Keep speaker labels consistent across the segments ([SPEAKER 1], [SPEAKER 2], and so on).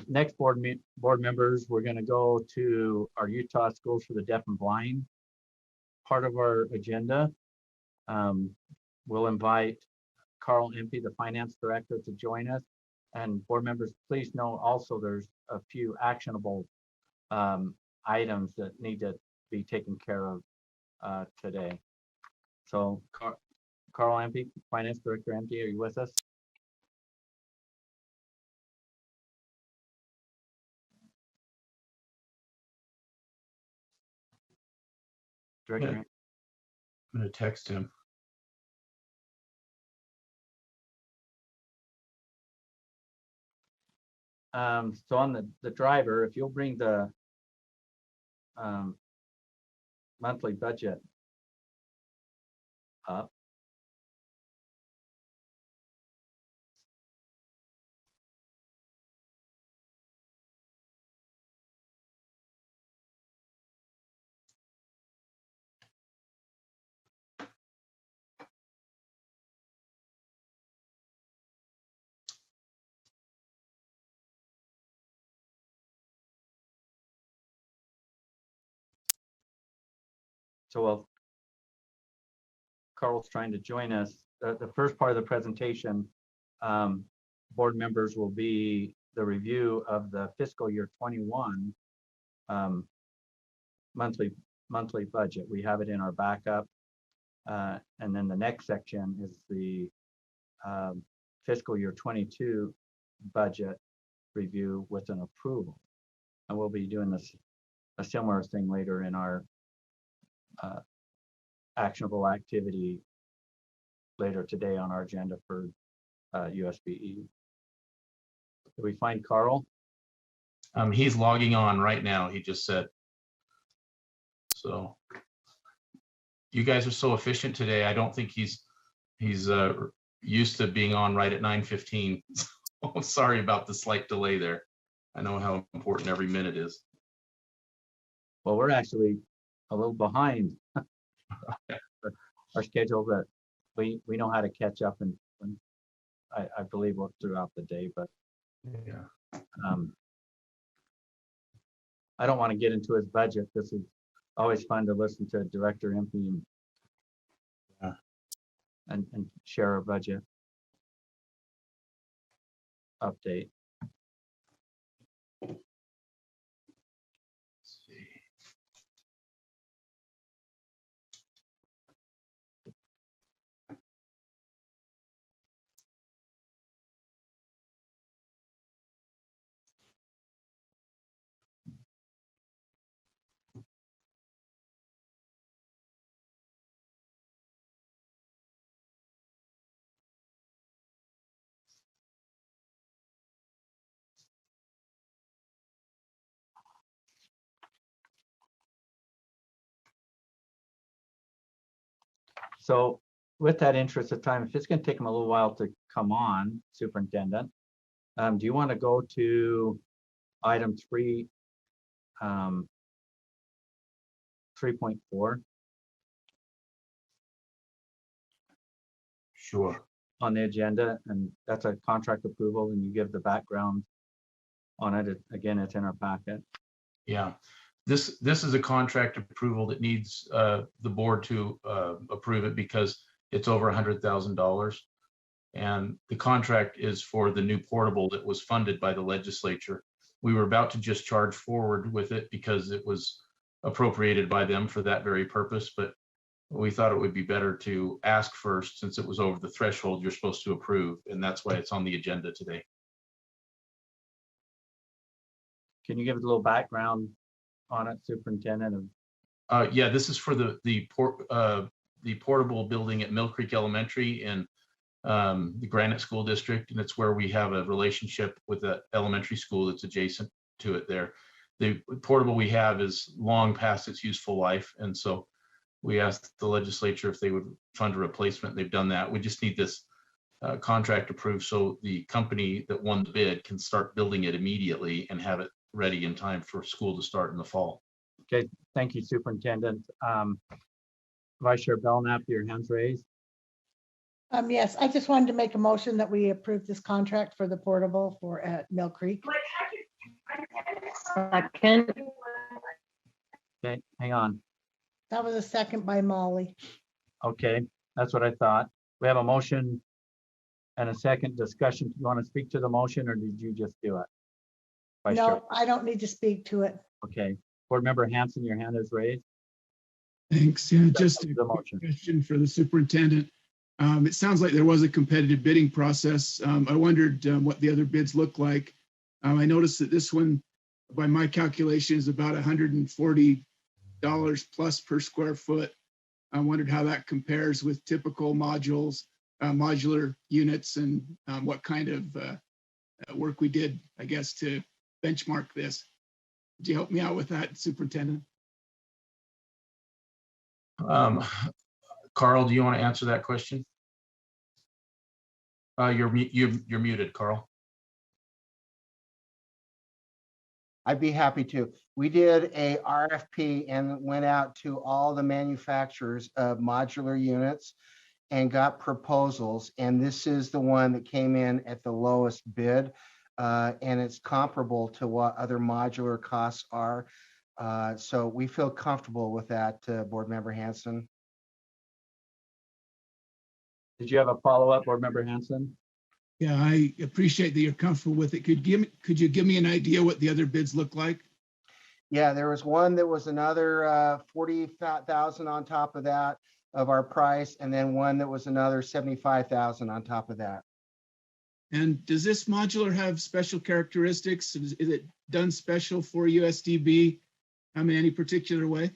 [SPEAKER 1] Next board members, we're going to go to our Utah Schools for the Deaf and Blind part of our agenda. We'll invite Carl Impey, the finance director, to join us. And board members, please know also there's a few actionable items that need to be taken care of today. So Carl Impey, finance director Impey, are you with us? Director?
[SPEAKER 2] I'm going to text him.
[SPEAKER 1] So on the driver, if you'll bring the monthly budget up. So while Carl's trying to join us, the first part of the presentation, board members will be the review of the fiscal year 21 monthly budget. We have it in our backup. And then the next section is the fiscal year 22 budget review with an approval. And we'll be doing a similar thing later in our actionable activity later today on our agenda for USBE. Did we find Carl?
[SPEAKER 2] He's logging on right now, he just said. So you guys are so efficient today. I don't think he's used to being on right at 9:15. So sorry about the slight delay there. I know how important every minute is.
[SPEAKER 1] Well, we're actually a little behind our schedule, but we know how to catch up, and I believe throughout the day. But
[SPEAKER 2] yeah,
[SPEAKER 1] I don't want to get into his budget. This is always fun to listen to Director Impey and share our budget update. So with that interest of time, if it's going to take him a little while to come on, Superintendent, do you want to go to item 3.4?
[SPEAKER 2] Sure.
[SPEAKER 1] On the agenda, and that's a contract approval, and you give the background on it. Again, it's in our packet.
[SPEAKER 2] Yeah. This is a contract approval that needs the board to approve it because it's over $100,000. And the contract is for the new portable that was funded by the legislature. We were about to just charge forward with it because it was appropriated by them for that very purpose, but we thought it would be better to ask first since it was over the threshold you're supposed to approve, and that's why it's on the agenda today.
[SPEAKER 1] Can you give us a little background on it, Superintendent?
[SPEAKER 2] Yeah, this is for the portable building at Mill Creek Elementary in the Granite School District, and it's where we have a relationship with the elementary school that's adjacent to it there. The portable we have is long past its useful life, and so we asked the legislature if they would fund a replacement. They've done that. We just need this contract approved so the company that won the bid can start building it immediately and have it ready in time for school to start in the fall.
[SPEAKER 1] Okay, thank you, Superintendent. Vice Chair Belknap, your hand's raised.
[SPEAKER 3] Yes, I just wanted to make a motion that we approve this contract for the portable for at Mill Creek.
[SPEAKER 4] Second.
[SPEAKER 1] Okay, hang on.
[SPEAKER 3] That was a second by Molly.
[SPEAKER 1] Okay, that's what I thought. We have a motion and a second discussion. You want to speak to the motion or did you just do it? Vice Chair?
[SPEAKER 3] No, I don't need to speak to it.
[SPEAKER 1] Okay, Board Member Hanson, your hand is raised.
[SPEAKER 5] Thanks. Yeah, just a
[SPEAKER 1] The
[SPEAKER 5] quick
[SPEAKER 1] motion.
[SPEAKER 5] question for the superintendent. It sounds like there was a competitive bidding process. I wondered what the other bids look like. I noticed that this one, by my calculation, is about $140 plus per square foot. I wondered how that compares with typical modular units and what kind of work we did, I guess, to benchmark this. Could you help me out with that, Superintendent?
[SPEAKER 2] Carl, do you want to answer that question? You're muted, Carl.
[SPEAKER 6] I'd be happy to. We did a RFP and went out to all the manufacturers of modular units and got proposals. And this is the one that came in at the lowest bid. And it's comparable to what other modular costs are. So we feel comfortable with that, Board Member Hanson.
[SPEAKER 1] Did you have a follow-up, Board Member Hanson?
[SPEAKER 5] Yeah, I appreciate that you're comfortable with it. Could you give me an idea what the other bids look like?
[SPEAKER 6] Yeah, there was one that was another 40,000 on top of that of our price, and then one that was another 75,000 on top of that.
[SPEAKER 5] And does this modular have special characteristics? Is it done special for USDB in any particular way?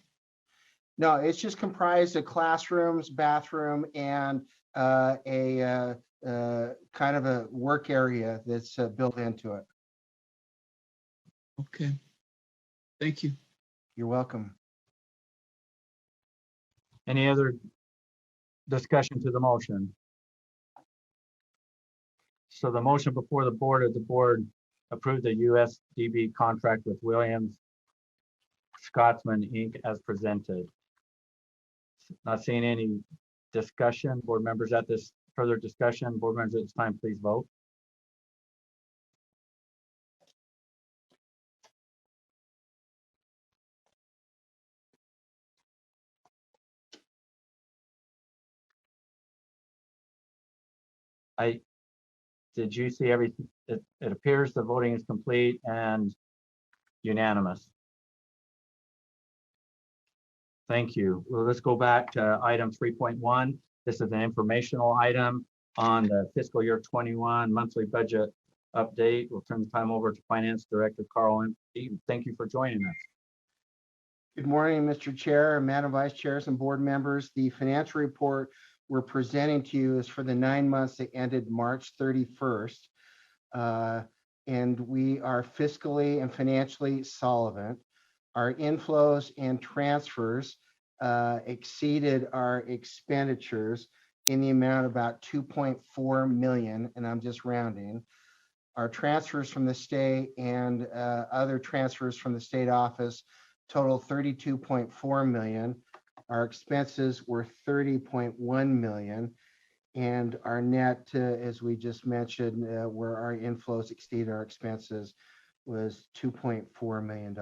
[SPEAKER 6] No, it's just comprised of classrooms, bathroom, and a kind of a work area that's built into it.
[SPEAKER 5] Okay. Thank you.
[SPEAKER 6] You're welcome.
[SPEAKER 1] Any other discussion to the motion? So the motion before the board is the board approved the USDB contract with Williams Scotsman Inc. as presented. Not seeing any discussion. Board members at this further discussion. Board members at this time, please vote. Did you see everything? It appears the voting is complete and unanimous. Thank you. Well, let's go back to item 3.1. This is an informational item on the fiscal year 21 monthly budget update. We'll turn the time over to Finance Director Carl M. Thank you for joining us.
[SPEAKER 6] Good morning, Mr. Chair, Madam Vice Chairs, and board members. The financial report we're presenting to you is for the 9 months that ended March 31st. And we are fiscally and financially solvent. Our inflows and transfers exceeded our expenditures in the amount of about 2.4 million, and I'm just rounding. Our transfers from the state and other transfers from the state office total 32.4 million. Our expenses were 30.1 million, and our net, as we just mentioned, where our inflows exceed our expenses, was $2.4 million.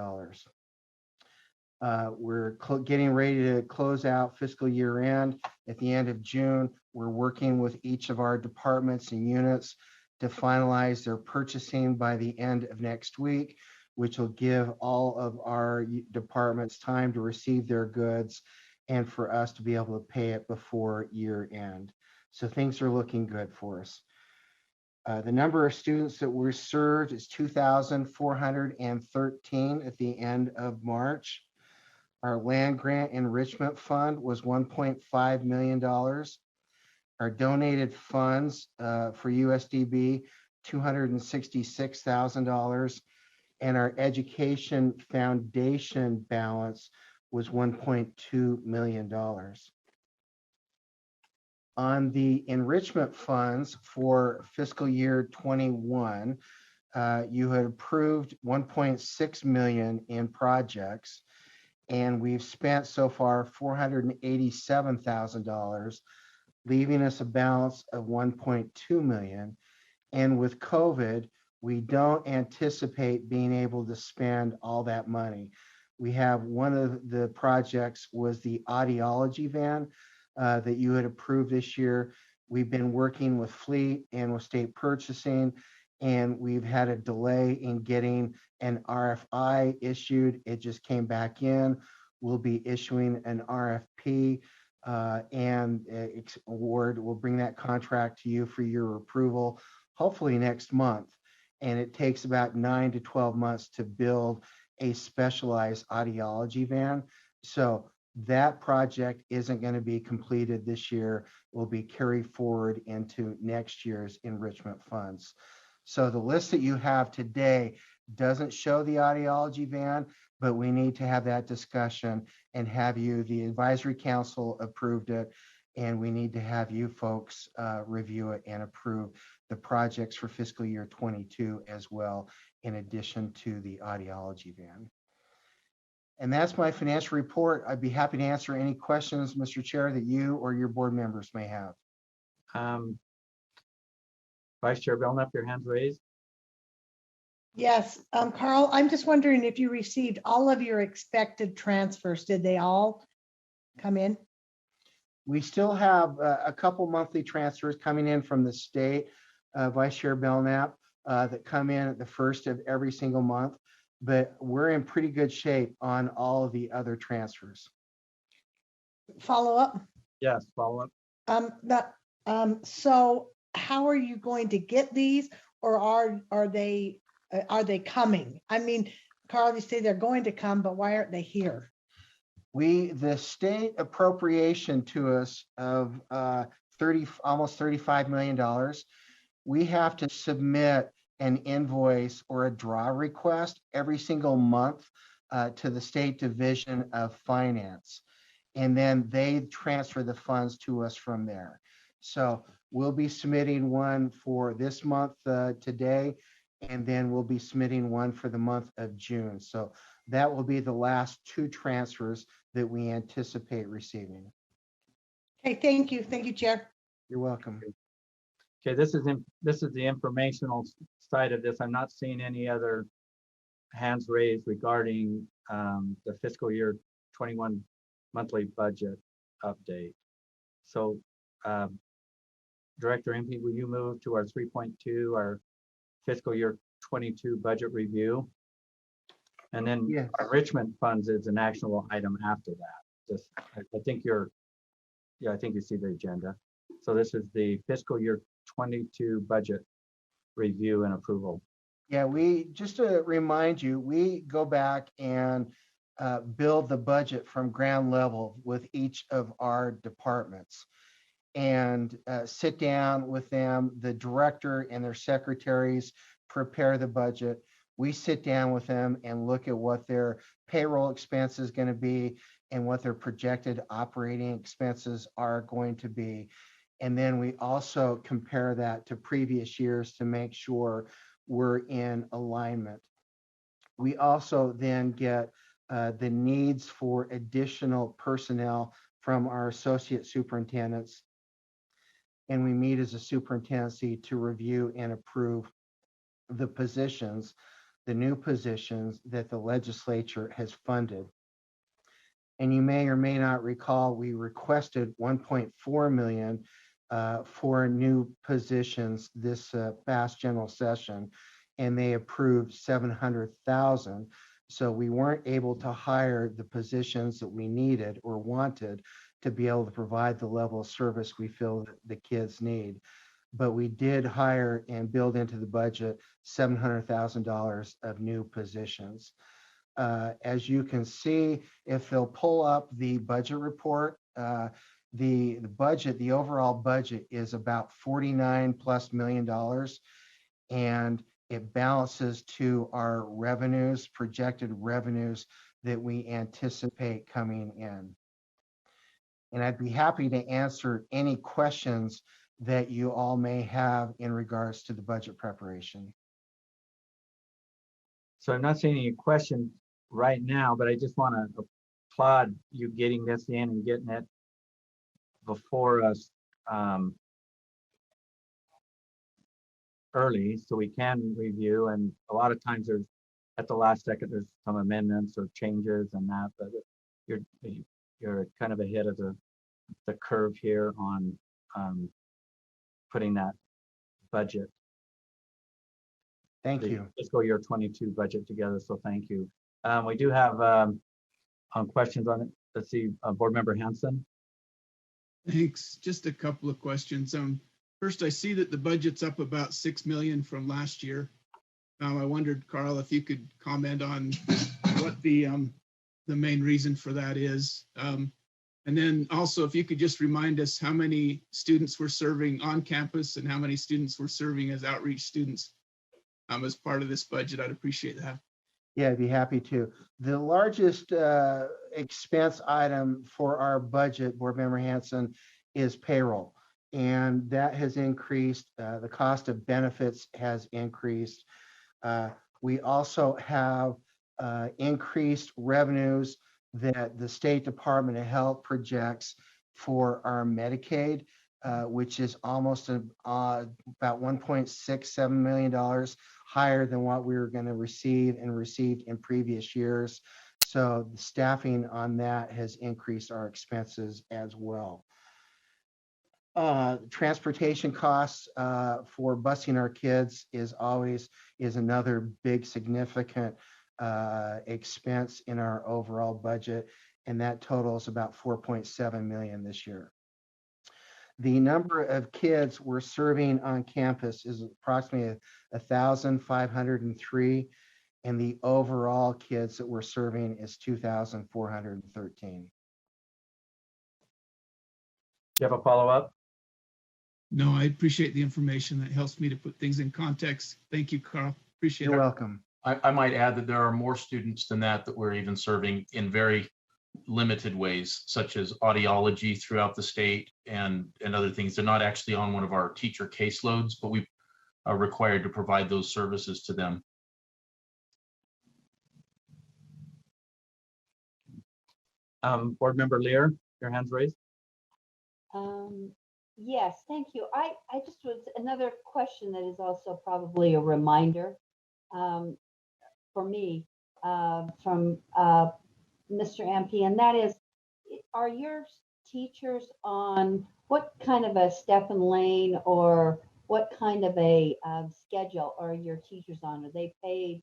[SPEAKER 6] We're getting ready to close out fiscal year end. At the end of June, we're working with each of our departments and units to finalize their purchasing by the end of next week, which will give all of our departments time to receive their goods and for us to be able to pay it before year end. So things are looking good for us. The number of students that were served is 2,413 at the end of March. Our land grant enrichment fund was $1.5 million. Our donated funds for USDB, $266,000. And our education foundation balance was $1.2 million. On the enrichment funds for fiscal year 21, you had approved 1.6 million in projects, and we've spent so far $487,000. leaving us a balance of 1.2 million. And with COVID, we don't anticipate being able to spend all that money. We have one of the projects was the audiology van that you had approved this year. We've been working with Fleet and with state purchasing, and we've had a delay in getting an RFI issued. It just came back in. We'll be issuing an RFP and award. We'll bring that contract to you for your approval, hopefully next month. And it takes about 9 to 12 months to build a specialized audiology van. So that project isn't going to be completed this year. Will be carried forward into next year's enrichment funds. So the list that you have today doesn't show the audiology van, but we need to have that discussion and have you, the advisory council approved it, and we need to have you folks review it and approve the projects for fiscal year 22 as well, in addition to the audiology van. And that's my financial report. I'd be happy to answer any questions, Mr. Chair, that you or your board members may have.
[SPEAKER 1] Vice Chair Belknap, your hand's raised.
[SPEAKER 3] Yes, Carl, I'm just wondering if you received all of your expected transfers. Did they all come in?
[SPEAKER 6] We still have a couple monthly transfers coming in from the state, Vice Chair Belknap, that come in at the first of every single month, but we're in pretty good shape on all of the other transfers.
[SPEAKER 3] Follow up?
[SPEAKER 1] Yes, follow up.
[SPEAKER 3] So how are you going to get these, or are they coming? I mean, Carl, you say they're going to come, but why aren't they here?
[SPEAKER 6] The state appropriation to us of almost $35 million, we have to submit an invoice or a draw request every single month to the State Division of Finance. And then they transfer the funds to us from there. So we'll be submitting one for this month today, and then we'll be submitting one for the month of June. So that will be the last two transfers that we anticipate receiving.
[SPEAKER 3] Okay, thank you. Thank you, Chair.
[SPEAKER 6] You're welcome.
[SPEAKER 1] Okay, this is the informational side of this. I'm not seeing any other hands raised regarding the fiscal year 21 monthly budget update. So Director Impey, will you move to our 3.2, our fiscal year 22 budget review? And then
[SPEAKER 6] Yes.
[SPEAKER 1] enrichment funds is an actionable item after that. Just, I think I think you see the agenda. So this is the fiscal year 22 budget review and approval.
[SPEAKER 6] Yeah, just to remind you, we go back and build the budget from ground level with each of our departments and sit down with them. The director and their secretaries prepare the budget. We sit down with them and look at what their payroll expense is going to be and what their projected operating expenses are going to be. And then we also compare that to previous years to make sure we're in alignment. We also then get the needs for additional personnel from our associate superintendents. And we meet as a superintendency to review and approve the positions, the new positions that the legislature has funded. And you may or may not recall, we requested 1.4 million for new positions this past general session, and they approved 700,000. So we weren't able to hire the positions that we needed or wanted to be able to provide the level of service we feel that the kids need. But we did hire and build into the budget $700,000 of new positions. As you can see, if they'll pull up the budget report, the budget, the overall budget is about $49+ million, and it balances to our revenues, projected revenues that we anticipate coming in. And I'd be happy to answer any questions that you all may have in regards to the budget preparation.
[SPEAKER 1] So I'm not seeing any questions right now, but I just want to applaud you getting this in and getting it before us early so we can review. And a lot of times there's at the last second there's some amendments or changes and that, but you're kind of ahead of the curve here on putting that budget.
[SPEAKER 6] Thank
[SPEAKER 1] the
[SPEAKER 6] you.
[SPEAKER 1] Fiscal year 22 budget together. So thank you. We do have questions on it. Let's see, Board Member Hanson.
[SPEAKER 5] Thanks. Just a couple of questions. First, I see that the budget's up about 6 million from last year. I wondered, Carl, if you could comment on what the main reason for that is. And then also, if you could just remind us how many students we're serving on campus and how many students we're serving as outreach students as part of this budget, I'd appreciate that.
[SPEAKER 6] Yeah, I'd be happy to. The largest expense item for our budget, Board Member Hanson, is payroll. And that has increased. The cost of benefits has increased. We also have increased revenues that the State Department of Health projects for our Medicaid, which is almost about $1.67 million higher than what we were going to receive and received in previous years. So the staffing on that has increased our expenses as well. Transportation costs for busing our kids is another big significant expense in our overall budget, and that totals about 4.7 million this year. The number of kids we're serving on campus is approximately 1,503, and the overall kids that we're serving is 2,413.
[SPEAKER 1] Do you have a follow-up?
[SPEAKER 5] No, I appreciate the information. That helps me to put things in context. Thank you, Carl. Appreciate it.
[SPEAKER 6] You're welcome.
[SPEAKER 2] I might add that there are more students than that we're even serving in very limited ways, such as audiology throughout the state and other things. They're not actually on one of our teacher caseloads, but we are required to provide those services to them.
[SPEAKER 1] Board Member Lear, your hand's raised.
[SPEAKER 4] Yes, thank you. I just was another question that is also probably a reminder for me from Mr. MP, and that is, are your teachers on what kind of a step and lane or what kind of a schedule are your teachers on? Are they paid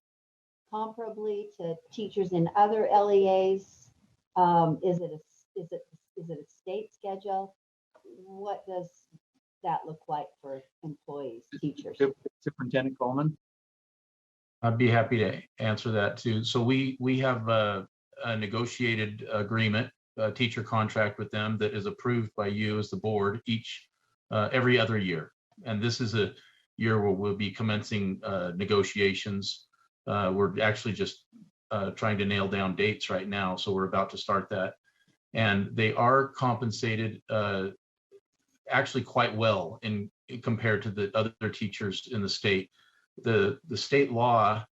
[SPEAKER 4] comparably to teachers in other LEAs? Is it a state schedule? What does that look like for employees, teachers?
[SPEAKER 1] Superintendent Coleman.
[SPEAKER 2] I'd be happy to answer that too. So we have a negotiated agreement, a teacher contract with them that is approved by you as the board every other year. And this is a year where we'll be commencing negotiations. We're actually just trying to nail down dates right now. So we're about to start that. And they are compensated actually quite well in compared to the other teachers in the state. The state law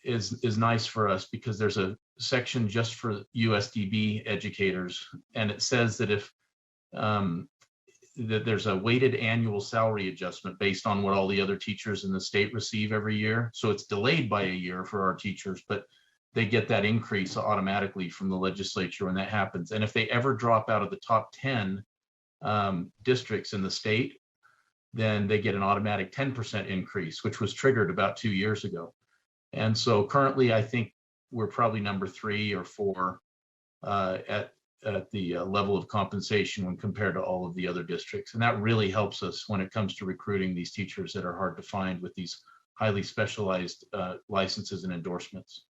[SPEAKER 2] is nice for us because there's a section just for USDB educators, and it says that if that there's a weighted annual salary adjustment based on what all the other teachers in the state receive every year. So it's delayed by a year for our teachers, but they get that increase automatically from the legislature when that happens. And if they ever drop out of the top 10 districts in the state, then they get an automatic 10% increase, which was triggered about 2 years ago. And so currently, I think we're probably number 3 or 4 at the level of compensation when compared to all of the other districts. And that really helps us when it comes to recruiting these teachers that are hard to find with these highly specialized licenses and endorsements.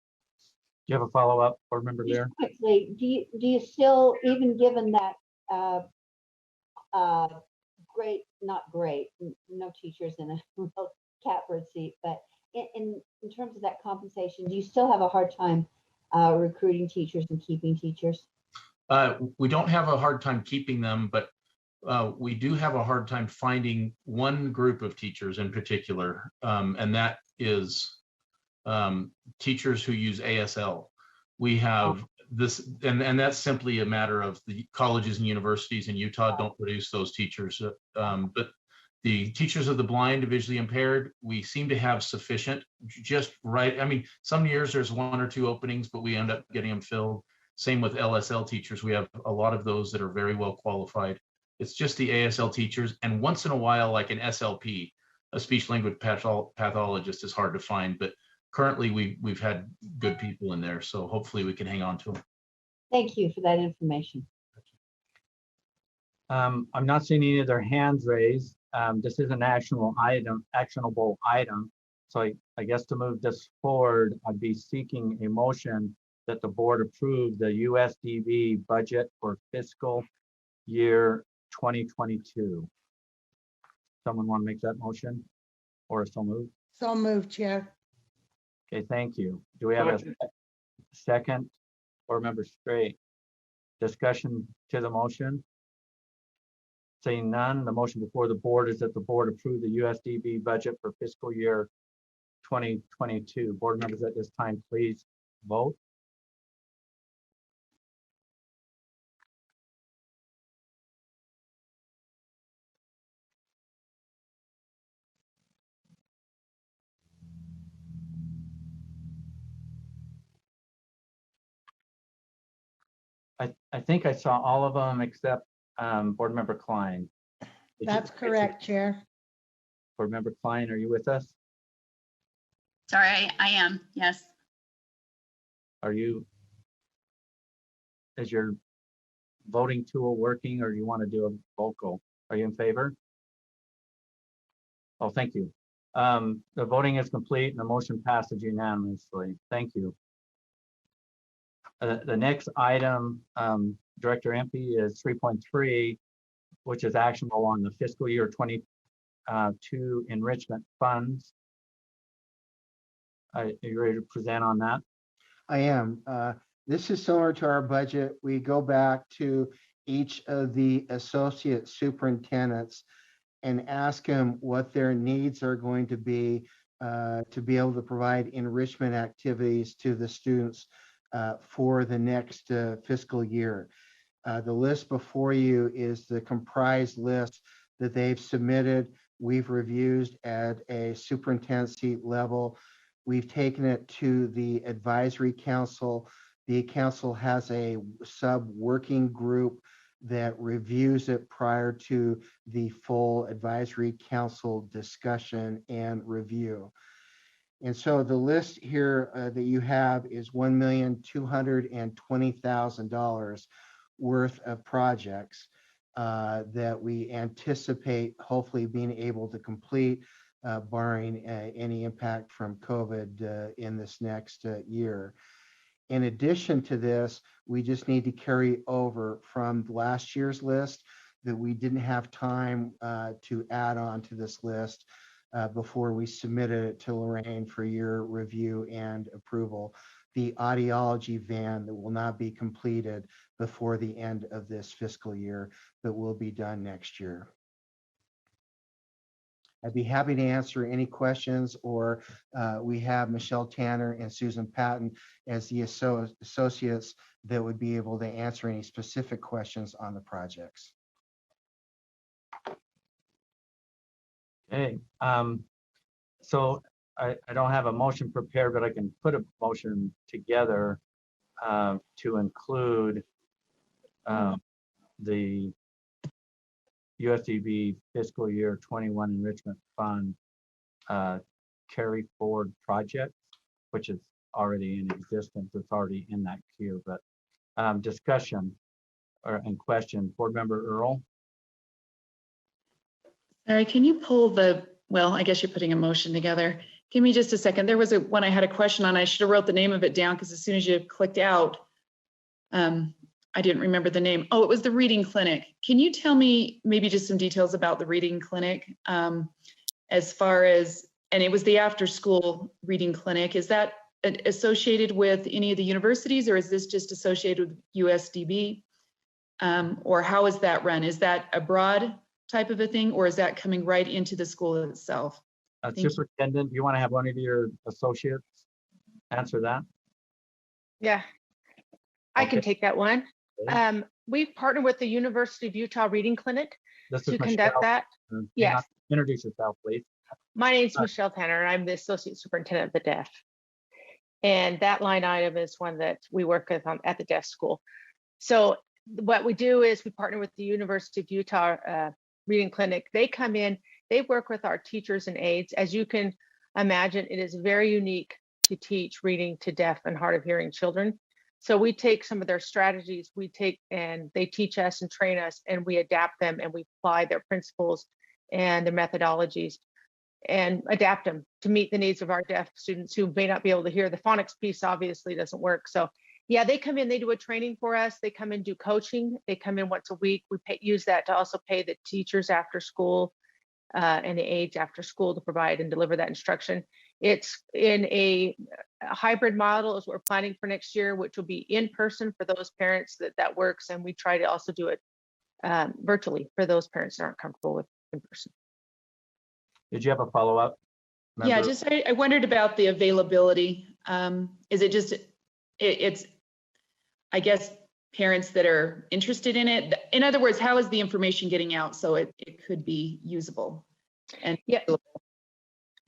[SPEAKER 1] Do you have a follow-up, board member there?
[SPEAKER 4] Quickly, do you still, even given that great, not great, no teachers in a catbird seat, but in terms of that compensation, do you still have a hard time recruiting teachers and keeping teachers?
[SPEAKER 2] We don't have a hard time keeping them, but we do have a hard time finding one group of teachers in particular, and that is teachers who use ASL. We have and that's simply a matter of the colleges and universities in Utah don't produce those teachers. But the teachers of the blind, visually impaired, we seem to have sufficient, just right. I mean, some years there's 1 or 2 openings, but we end up getting them filled. Same with LSL teachers. We have a lot of those that are very well qualified. It's just the ASL teachers. And once in a while, like an SLP, a speech language pathologist, is hard to find, but currently we've had good people in there. So hopefully we can hang on to them.
[SPEAKER 4] Thank you for that information.
[SPEAKER 1] I'm not seeing any of their hands raised. This is an actionable item. So I guess to move this forward, I'd be seeking a motion that the board approve the USDB budget for fiscal year 2022. Someone want to make that motion or so move?
[SPEAKER 3] So moved, Chair.
[SPEAKER 1] Okay, thank you. Do we have a second? Board member Straight. Discussion to the motion? Seeing none, the motion before the board is that the board approve the USDB budget for fiscal year 2022. Board members at this time, please vote. I think I saw all of them except board member Klein.
[SPEAKER 3] That's correct, Chair.
[SPEAKER 1] Board member Klein, are you with us?
[SPEAKER 7] Sorry, I am, yes.
[SPEAKER 1] Are you, is your voting tool working, or do you want to do a vocal? Are you in favor? Oh, thank you. The voting is complete and the motion passes unanimously. Thank you. The next item, Director Empey, is 3.3, which is actionable on the fiscal year 22 enrichment funds. Are you ready to present on that?
[SPEAKER 6] I am. This is similar to our budget. We go back to each of the associate superintendents and ask them what their needs are going to be able to provide enrichment activities to the students for the next fiscal year. The list before you is the comprised list that they've submitted. We've reviewed at a superintendency level. We've taken it to the advisory council. The council has a sub-working group that reviews it prior to the full advisory council discussion and review. And so the list here that you have is $1,220,000 worth of projects that we anticipate hopefully being able to complete, barring any impact from COVID in this next year. In addition to this, we just need to carry over from last year's list that we didn't have time to add on to this list before we submitted it to Lorraine for your review and approval. The audiology van that will not be completed before the end of this fiscal year, but will be done next year. I'd be happy to answer any questions, or we have Michelle Tanner and Susan Patton as the associates that would be able to answer any specific questions on the projects.
[SPEAKER 1] Okay, so I don't have a motion prepared, but I can put a motion together to include the USDB fiscal year 21 enrichment fund carry forward project, which is already in existence. It's already in that queue, but discussion and question. Board member Earl.
[SPEAKER 7] Sorry, can you pull the, well, I guess you're putting a motion together. Give me just a second. There was one I had a question on. I should have wrote the name of it down because as soon as you clicked out, I didn't remember the name. Oh, it was the reading clinic. Can you tell me maybe just some details about the reading clinic as far as, and it was the after school reading clinic. Is that associated with any of the universities, or is this just associated with USDB? Or how is that run? Is that a broad type of a thing, or is that coming right into the school itself?
[SPEAKER 1] Superintendent, do you want to have one of your associates answer that?
[SPEAKER 8] Yeah. I can
[SPEAKER 1] Okay.
[SPEAKER 8] take that one.
[SPEAKER 1] Okay.
[SPEAKER 8] We've partnered with the University of Utah Reading Clinic
[SPEAKER 1] This
[SPEAKER 8] to
[SPEAKER 1] is
[SPEAKER 8] conduct
[SPEAKER 1] Michelle.
[SPEAKER 8] that.
[SPEAKER 1] Hang on.
[SPEAKER 8] Yes.
[SPEAKER 1] Introduce yourself, please.
[SPEAKER 8] My name's Michelle Tanner. I'm the Associate Superintendent of the Deaf. And that line item is one that we work with at the Deaf School. So what we do is we partner with the University of Utah Reading Clinic. They come in, they work with our teachers and aides. As you can imagine, it is very unique to teach reading to deaf and hard of hearing children. So we take some of their strategies, and they teach us and train us, and we adapt them and we apply their principles and their methodologies and adapt them to meet the needs of our deaf students who may not be able to hear. The phonics piece obviously doesn't work. So yeah, they come in, they do a training for us. They come in, do coaching. They come in once a week. We use that to also pay the teachers after school and the aides after school to provide and deliver that instruction. It's in a hybrid model is what we're planning for next year, which will be in person for those parents that works. And we try to also do it virtually for those parents that aren't comfortable with in person.
[SPEAKER 1] Did you have a follow-up?
[SPEAKER 7] Yeah,
[SPEAKER 1] Member?
[SPEAKER 7] just I wondered about the availability. Is it just, it's, I guess, parents that are interested in it? In other words, how is the information getting out so it could be usable? And
[SPEAKER 8] yeah,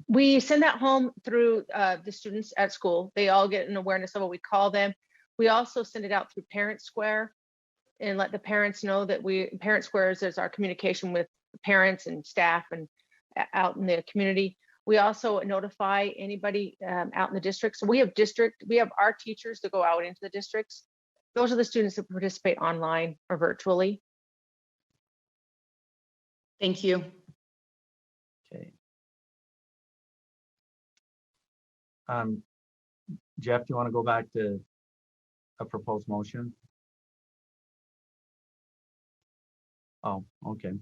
[SPEAKER 8] we send that home through the students at school. They all get an awareness of what we call them. We also send it out through Parent Square and let the parents know that Parent Squares is our communication with parents and staff and out in the community. We also notify anybody out in the district. So we have our teachers that go out into the districts. Those are the students that participate online or virtually.
[SPEAKER 7] thank you.
[SPEAKER 1] Okay. Jeff, do you want to go back to a proposed motion? Oh, okay.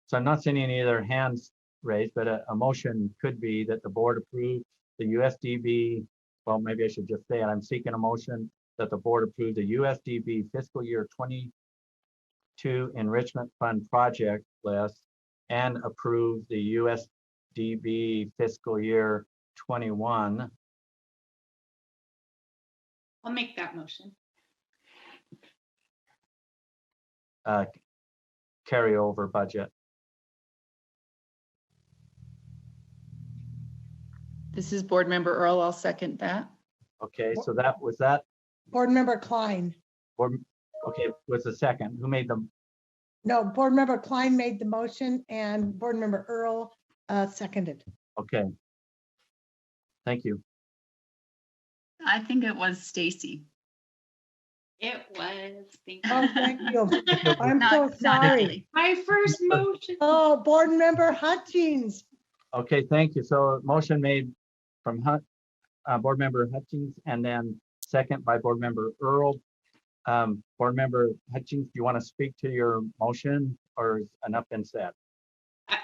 [SPEAKER 1] So I'm not seeing any other hands raised, but a motion could be that the board approve the USDB. Well, maybe I should just say it. I'm seeking a motion that the board approve the USDB fiscal year 22 Enrichment Fund project list and approve the USDB fiscal year 21
[SPEAKER 9] I'll make that motion.
[SPEAKER 1] carryover budget.
[SPEAKER 7] This is Board Member Earl. I'll second that.
[SPEAKER 1] Okay, so that was that.
[SPEAKER 3] Board Member Klein.
[SPEAKER 1] Okay, was the second. Who made them?
[SPEAKER 3] No, Board Member Klein made the motion and Board Member Earl seconded.
[SPEAKER 1] Okay. Thank you.
[SPEAKER 9] I think it was Stacy. It was. Thank you.
[SPEAKER 3] Oh, thank you. I'm so
[SPEAKER 9] Not
[SPEAKER 3] sorry.
[SPEAKER 9] Ashley. My first motion.
[SPEAKER 3] Oh, Board Member Hutchins.
[SPEAKER 1] Okay, thank you. So motion made from Board Member Hutchins and then second by Board Member Earl. Board Member Hutchins, do you want to speak to your motion or has enough been said?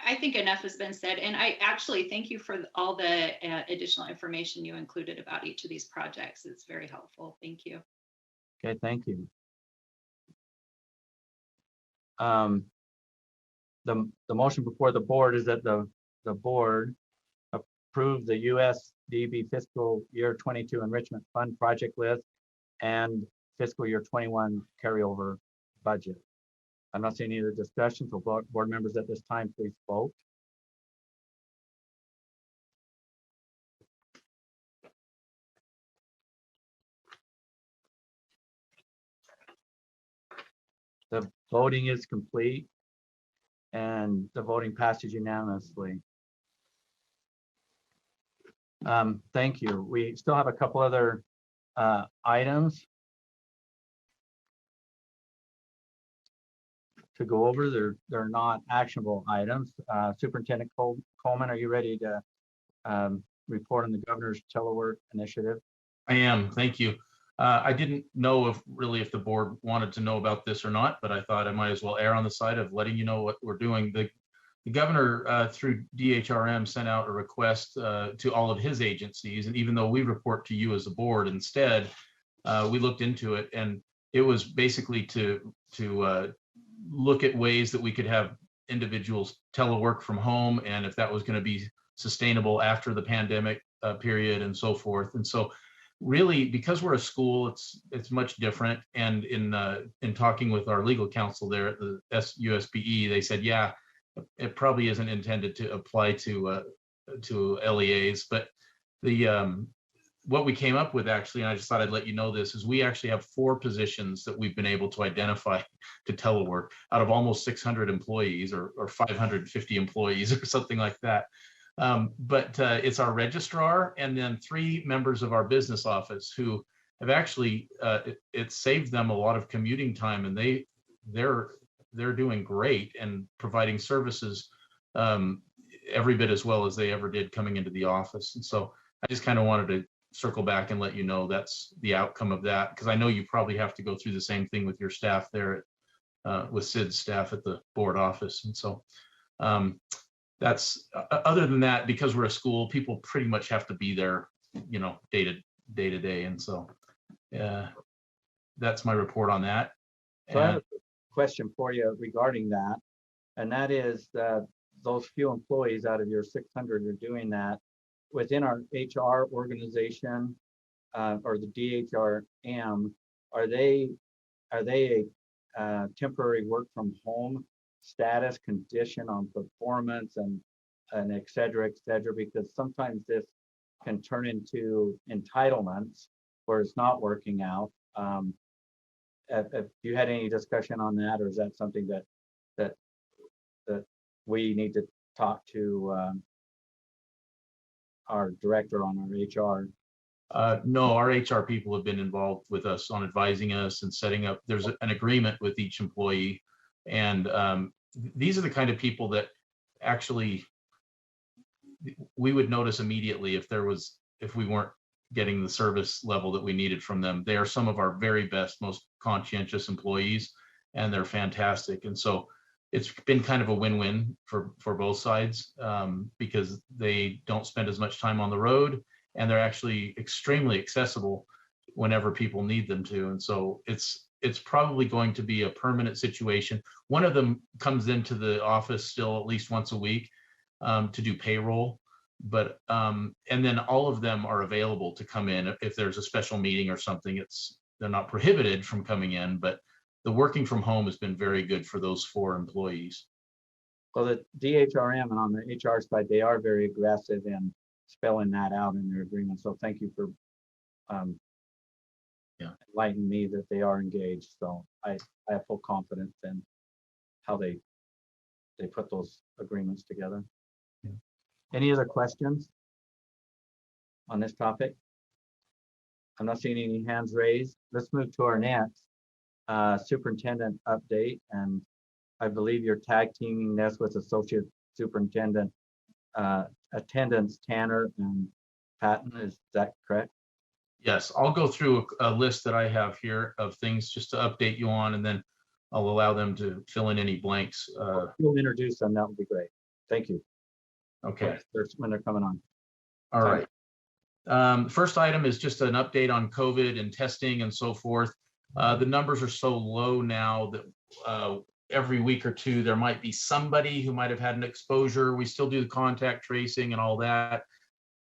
[SPEAKER 9] I think enough has been said. And I actually thank you for all the additional information you included about each of these projects. It's very helpful. Thank you.
[SPEAKER 1] Okay, thank you. The motion before the board is that the board approve the USDB fiscal year 22 Enrichment Fund project list and fiscal year 21 carryover budget. I'm not seeing any other discussion, so board members at this time, please vote. The voting is complete and the voting passes unanimously. Thank you. We still have a couple other items to go over. They're not actionable items. Superintendent Coleman, are you ready to report on the governor's Telework Initiative?
[SPEAKER 2] I am, thank you. I didn't know if the board wanted to know about this or not, but I thought I might as well err on the side of letting you know what we're doing. The governor through DHRM sent out a request to all of his agencies, and even though we report to you as a board instead, we looked into it, and it was basically to look at ways that we could have individuals telework from home, and if that was going to be sustainable after the pandemic period and so forth. And so really, because we're a school, it's much different. And in talking with our legal counsel there at the USBE, they said, yeah, it probably isn't intended to apply to LEAs, but the what we came up with actually, and I just thought I'd let you know this, is we actually have 4 positions that we've been able to identify to telework out of almost 600 employees or 550 employees or something like that. But it's our registrar and then 3 members of our business office who have actually, it saved them a lot of commuting time, and they're doing great and providing services every bit as well as they ever did coming into the office. And so I just kind of wanted to circle back and let you know that's the outcome of that, because I know you probably have to go through the same thing with your staff there with Sid's staff at the board office. And so that's other than that, because we're a school, people pretty much have to be there, you know, day to day. And so that's my report on that.
[SPEAKER 1] So I have a question for you regarding that, and that is that those few employees out of your 600 are doing that within our HR organization or the DHRM. Are they a temporary work from home status condition on performance and et cetera, because sometimes this can turn into entitlements where it's not working out. Have you had any discussion on that, or is that something that we need to talk to our director on our HR?
[SPEAKER 2] No, our HR people have been involved with us on advising us and setting up. There's an agreement with each employee, and these are the kind of people that actually we would notice immediately if we weren't getting the service level that we needed from them. They are some of our very best, most conscientious employees, and they're fantastic. And so it's been kind of a win-win for both sides, because they don't spend as much time on the road, and they're actually extremely accessible whenever people need them to. And so it's probably going to be a permanent situation. One of them comes into the office still at least once a week to do payroll, but and then all of them are available to come in if there's a special meeting or something. They're not prohibited from coming in, but the working from home has been very good for those 4 employees.
[SPEAKER 1] Well, the DHRM and on the HR side, they are very aggressive in spelling that out in their agreement. So thank you for enlightening me that they are engaged. So I have full confidence in how they put those agreements together. Yeah. Any other questions on this topic? I'm not seeing any hands raised. Let's move to our next superintendent update. And I believe you're tag teaming this with Associate Superintendent Attendance Tanner and Patton. Is that correct?
[SPEAKER 2] Yes, I'll go through a list that I have here of things just to update you on, and then I'll allow them to fill in any blanks.
[SPEAKER 1] You'll introduce them, that would be great. Thank you.
[SPEAKER 2] Okay.
[SPEAKER 1] When they're coming on.
[SPEAKER 2] All right. First item is just an update on COVID and testing and so forth. The numbers are so low now that every week or two, there might be somebody who might have had an exposure. We still do the contact tracing and all that.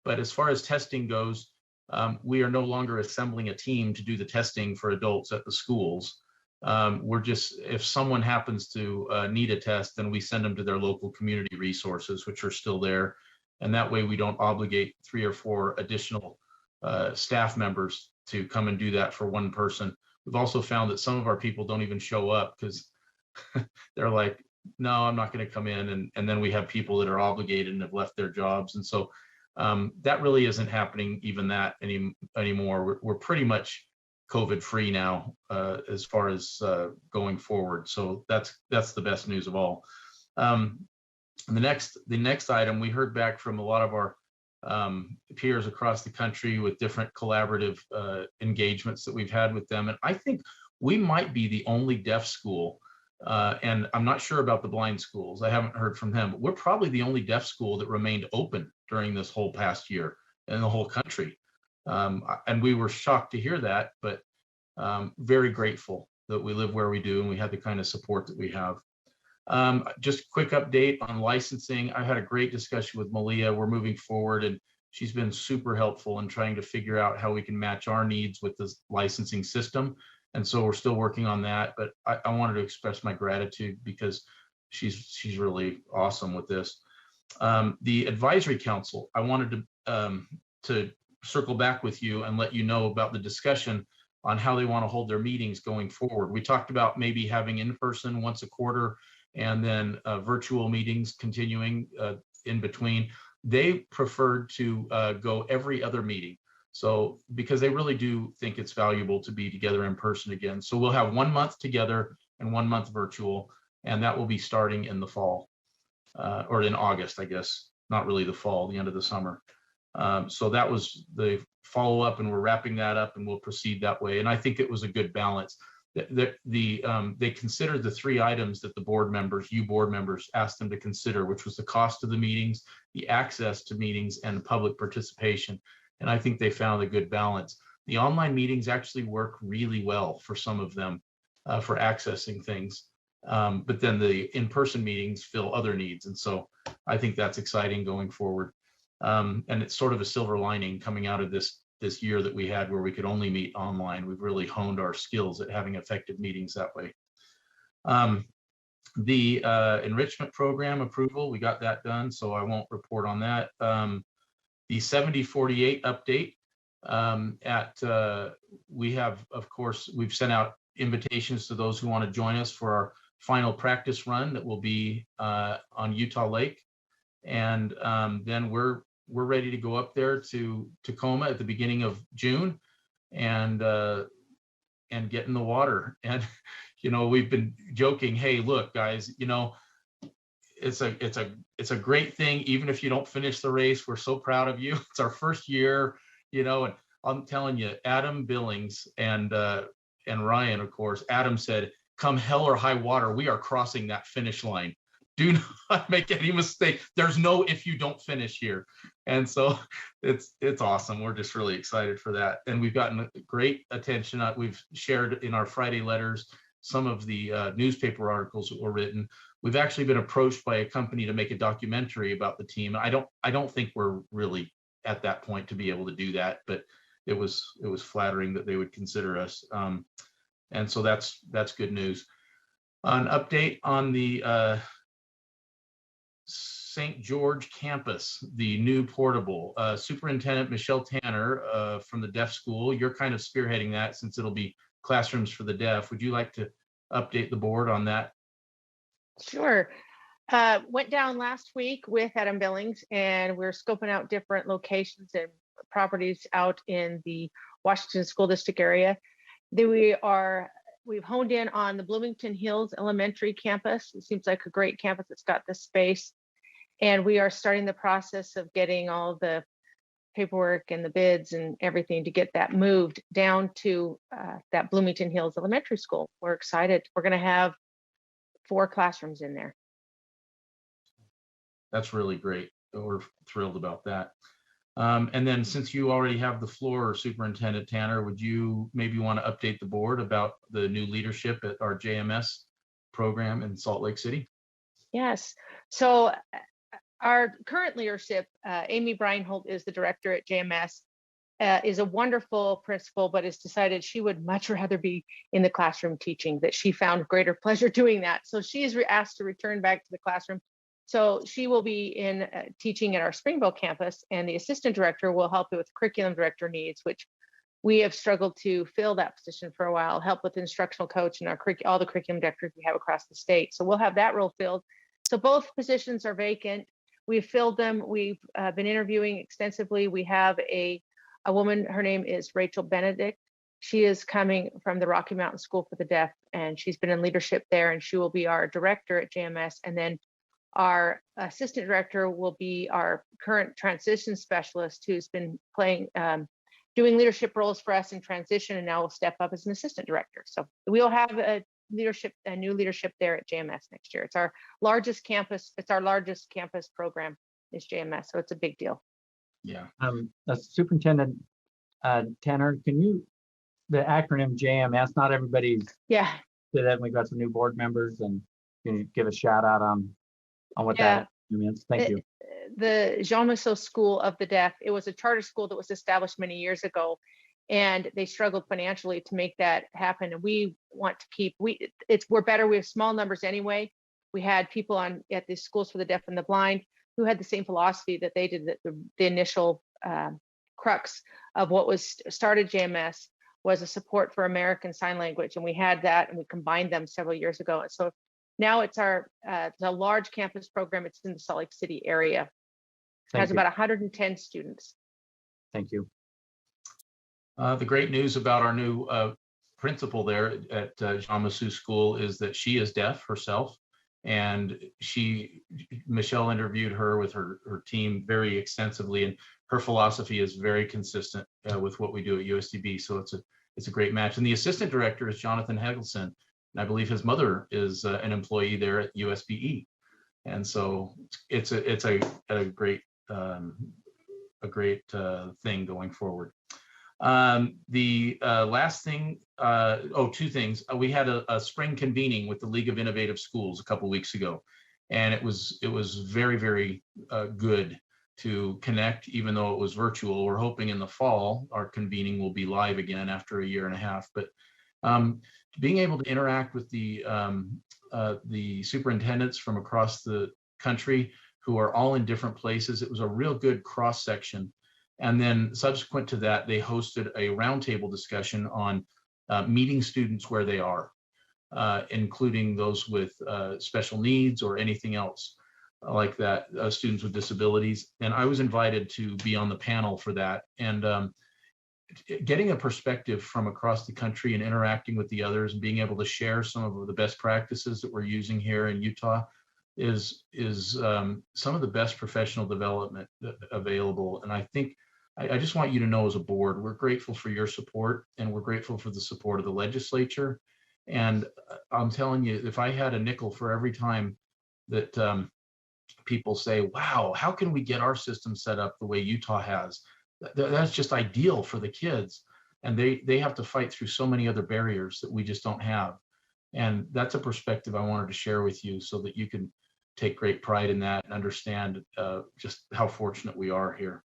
[SPEAKER 2] But as far as testing goes, we are no longer assembling a team to do the testing for adults at the schools. We're just, if someone happens to need a test, then we send them to their local community resources, which are still there. And that way we don't obligate 3 or 4 additional staff members to come and do that for one person. We've also found that some of our people don't even show up because they're like, no, I'm not going to come in. And then we have people that are obligated and have left their jobs. And so that really isn't happening even that anymore. We're pretty much COVID free now as far as going forward. So that's the best news of all. The next item, we heard back from a lot of our peers across the country with different collaborative engagements that we've had with them. And I think we might be the only deaf school, and I'm not sure about the blind schools. I haven't heard from them, but we're probably the only deaf school that remained open during this whole past year in the whole country. And we were shocked to hear that, but very grateful that we live where we do and we have the kind of support that we have. Just a quick update on licensing. I had a great discussion with Malia. We're moving forward, and She's been super helpful in trying to figure out how we can match our needs with this licensing system. And so we're still working on that, but I wanted to express my gratitude because she's really awesome with this. The advisory council, I wanted to circle back with you and let you know about the discussion on how they want to hold their meetings going forward. We talked about maybe having in-person once a quarter and then virtual meetings continuing in between. They preferred to go every other meeting. So because they really do think it's valuable to be together in person again. So we'll have 1 month together and 1 month virtual, and that will be starting in the fall or in August, I guess, not really the fall, the end of the summer. So that was the follow-up, and we're wrapping that up, and we'll proceed that way. And I think it was a good balance. They considered the 3 items that the board members asked them to consider, which was the cost of the meetings, the access to meetings, and public participation. And I think they found a good balance. The online meetings actually work really well for some of them for accessing things. But then the in-person meetings fill other needs. And so I think that's exciting going forward. And it's sort of a silver lining coming out of this year that we had where we could only meet online. We've really honed our skills at having effective meetings that way. The enrichment program approval, we got that done, so I won't report on that. The 7048 update we have, of course, we've sent out invitations to those who want to join us for our final practice run that will be on Utah Lake. And then we're ready to go up there to Tacoma at the beginning of June and get in the water. And we've been joking, hey, look, guys, it's a great thing. Even if you don't finish the race, we're so proud of you. It's our first year, and I'm telling you, Adam Billings and Ryan, of course. Adam said, come hell or high water, we are crossing that finish line. Do not make any mistake. There's no if you don't finish here. And so it's awesome. We're just really excited for that. And we've gotten great attention. We've shared in our Friday letters some of the newspaper articles that were written. We've actually been approached by a company to make a documentary about the team. I don't think we're really at that point to be able to do that, but it was flattering that they would consider us. And so that's good news. An update on the St. George campus, the new portable. Superintendent Michelle Tanner from the deaf school, you're kind of spearheading that since it'll be classrooms for the deaf. Would you like to update the board on that?
[SPEAKER 8] Sure. Went down last week with Adam Billings, and we're scoping out different locations and properties out in the Washington School District area. We've honed in on the Bloomington Hills Elementary campus. It seems like a great campus. It's got the space. And we are starting the process of getting all the paperwork and the bids and everything to get that moved down to that Bloomington Hills Elementary School. We're excited. We're going to have 4 classrooms in there.
[SPEAKER 2] That's really great. We're thrilled about that. And then since you already have the floor, Superintendent Tanner, would you maybe want to update the board about the new leadership at our JMS program in Salt Lake City?
[SPEAKER 8] Yes. So our current leadership, Amy Breinholt is the director at JMS, is a wonderful principal, but has decided she would much rather be in the classroom teaching, that she found greater pleasure doing that. So she is asked to return back to the classroom. So she will be in teaching at our Springville campus, and the assistant director will help with curriculum director needs, which we have struggled to fill that position for a while, help with instructional coach and all the curriculum directors we have across the state. So we'll have that role filled. So both positions are vacant. We've filled them. We've been interviewing extensively. We have a woman, her name is Rachel Benedict. She is coming from the Rocky Mountain School for the Deaf, and she's been in leadership there, and she will be our director at JMS. And then our assistant director will be our current transition specialist, who's been doing leadership roles for us in transition, and now will step up as an assistant director. So we'll have a new leadership there at JMS next year. It's our largest campus. It's our largest campus program is JMS. So it's a big deal.
[SPEAKER 2] Yeah.
[SPEAKER 1] Superintendent Tanner, the acronym JMS, not everybody's
[SPEAKER 8] did
[SPEAKER 1] that. We got some new board members, and can you give a shout out on what that means? Thank you.
[SPEAKER 8] the Jamasu School of the Deaf, it was a charter school that was established many years ago, and they struggled financially to make that happen. And we want to keep, we're better. We have small numbers anyway. We had people at the schools for the deaf and the blind who had the same philosophy that they did. The initial crux of what was started JMS was a support for American Sign Language, and we had that, and we combined them several years ago. And so now it's it's a large campus program. It's in the Salt Lake City area. It has about 110 students.
[SPEAKER 1] Thank you.
[SPEAKER 2] The great news about our new principal there at Jamasu School is that she is deaf herself, and Michelle interviewed her with her team very extensively, and her philosophy is very consistent with what we do at USDB. So it's a great match. And the assistant director is Jonathan Hegelson, and I believe his mother is an employee there at USBE. And so it's a great thing going forward. The last thing, two things. We had a spring convening with the League of Innovative Schools a couple weeks ago, and it was very, very good to connect, even though it was virtual. We're hoping in the fall our convening will be live again after a year and a half. But being able to interact with the superintendents from across the country who are all in different places, it was a real good cross section. And then subsequent to that, they hosted a roundtable discussion on meeting students where they are, including those with special needs or anything else like that, students with disabilities. And I was invited to be on the panel for that. And getting a perspective from across the country and interacting with the others and being able to share some of the best practices that we're using here in Utah is some of the best professional development available. And I think I just want you to know, as a board, we're grateful for your support, and we're grateful for the support of the legislature. And I'm telling you, if I had a nickel for every time that people say, wow, how can we get our system set up the way Utah has? That's just ideal for the kids. And they have to fight through so many other barriers that we just don't have. And that's a perspective I wanted to share with you so that you can take great pride in that and understand just how fortunate we are here.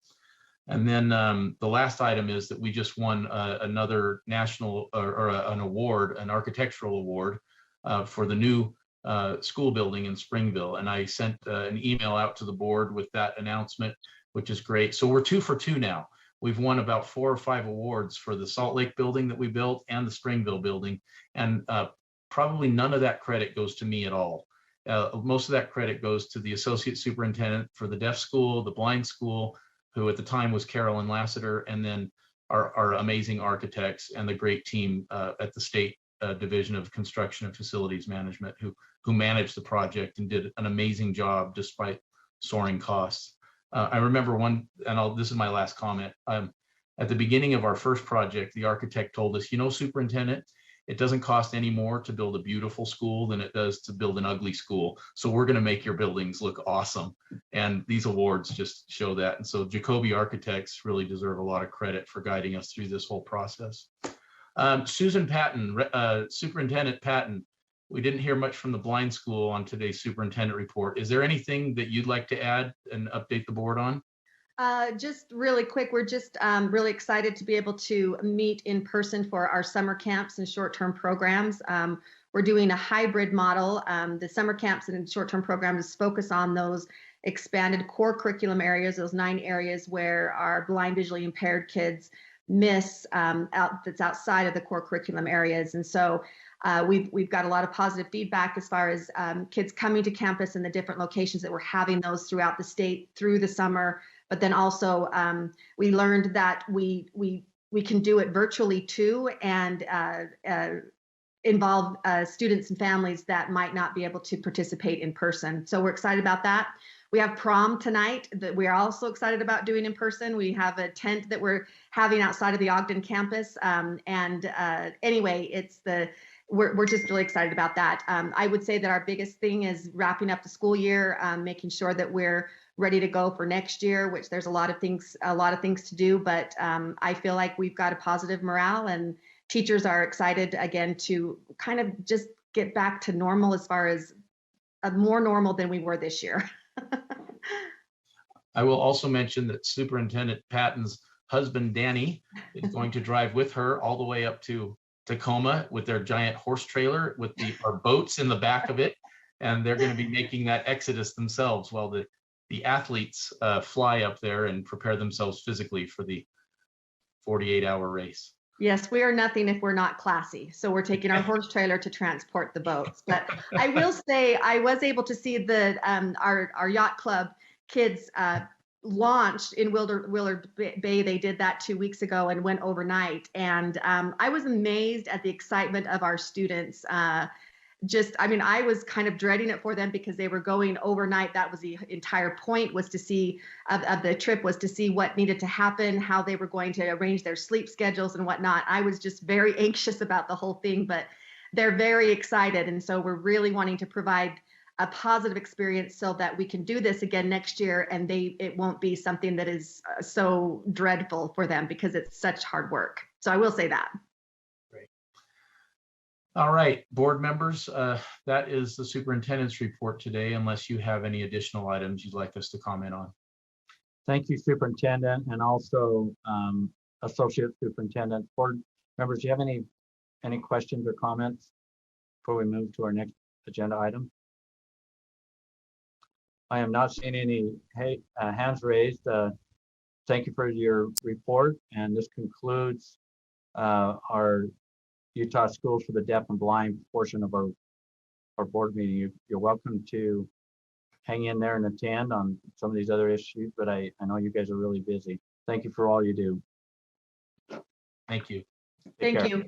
[SPEAKER 2] And then the last item is that we just won another national an award, an architectural award for the new school building in Springville. And I sent an email out to the board with that announcement, which is great. So we're 2 for 2 now. We've won about 4 or 5 awards for the Salt Lake building that we built and the Springville building. And probably none of that credit goes to me at all. Most of that credit goes to the associate superintendent for the deaf school, the blind school, who at the time was Carolyn Lassiter, and then our amazing architects and the great team at the state Division of Construction and Facilities Management who managed the project and did an amazing job despite soaring costs. I remember this is my last comment. At the beginning of our first project, the architect told us, superintendent, it doesn't cost any more to build a beautiful school than it does to build an ugly school. So we're going to make your buildings look awesome. And these awards just show that. And so Jacoby Architects really deserve a lot of credit for guiding us through this whole process. Susan Patton, Superintendent Patton, we didn't hear much from the blind school on today's superintendent report. Is there anything that you'd like to add and update the board on?
[SPEAKER 10] Just really quick, we're just really excited to be able to meet in person for our summer camps and short-term programs. We're doing a hybrid model. The summer camps and short-term programs focus on those expanded core curriculum areas, those 9 areas where our blind visually impaired kids miss that's outside of the core curriculum areas. And so we've got a lot of positive feedback as far as kids coming to campus in the different locations that we're having those throughout the state through the summer. But then also we learned that we can do it virtually too, and involve students and families that might not be able to participate in person. So we're excited about that. We have prom tonight that we are also excited about doing in person. We have a tent that we're having outside of the Ogden campus. Anyway, we're just really excited about that. I would say that our biggest thing is wrapping up the school year, making sure that we're ready to go for next year, which there's a lot of things to do, but I feel like we've got a positive morale, and teachers are excited again to kind of just get back to normal, as far as more normal than we were this year.
[SPEAKER 2] I will also mention that Superintendent Patton's husband, Danny, is going to drive with her all the way up to Tacoma with their giant horse trailer with our boats in the back of it. And they're going to be making that exodus themselves while the athletes fly up there and prepare themselves physically for the 48-hour race.
[SPEAKER 10] Yes, we are nothing if we're not classy. So we're taking our horse trailer to transport the boats. But I will say I was able to see our yacht club kids launched in Willard Bay. They did that 2 weeks ago and went overnight. And I was amazed at the excitement of our students. I was kind of dreading it for them because they were going overnight. That was the entire point, was to see of the trip, was to see what needed to happen, how they were going to arrange their sleep schedules and whatnot. I was just very anxious about the whole thing, but they're very excited. And so we're really wanting to provide a positive experience so that we can do this again next year, and it won't be something that is so dreadful for them because it's such hard work. So I will say that.
[SPEAKER 2] All right, board members, that is the superintendent's report today, unless you have any additional items you'd like us to comment on.
[SPEAKER 1] Thank you, Superintendent, and also Associate Superintendent. Board members, do you have any questions or comments before we move to our next agenda item? I am not seeing any hands raised. Thank you for your report, and this concludes our Utah Schools for the Deaf and Blind portion of our board meeting. You're welcome to hang in there and attend on some of these other issues, but I know you guys are really busy. Thank you for all you do.
[SPEAKER 2] Thank you.
[SPEAKER 10] Thank you.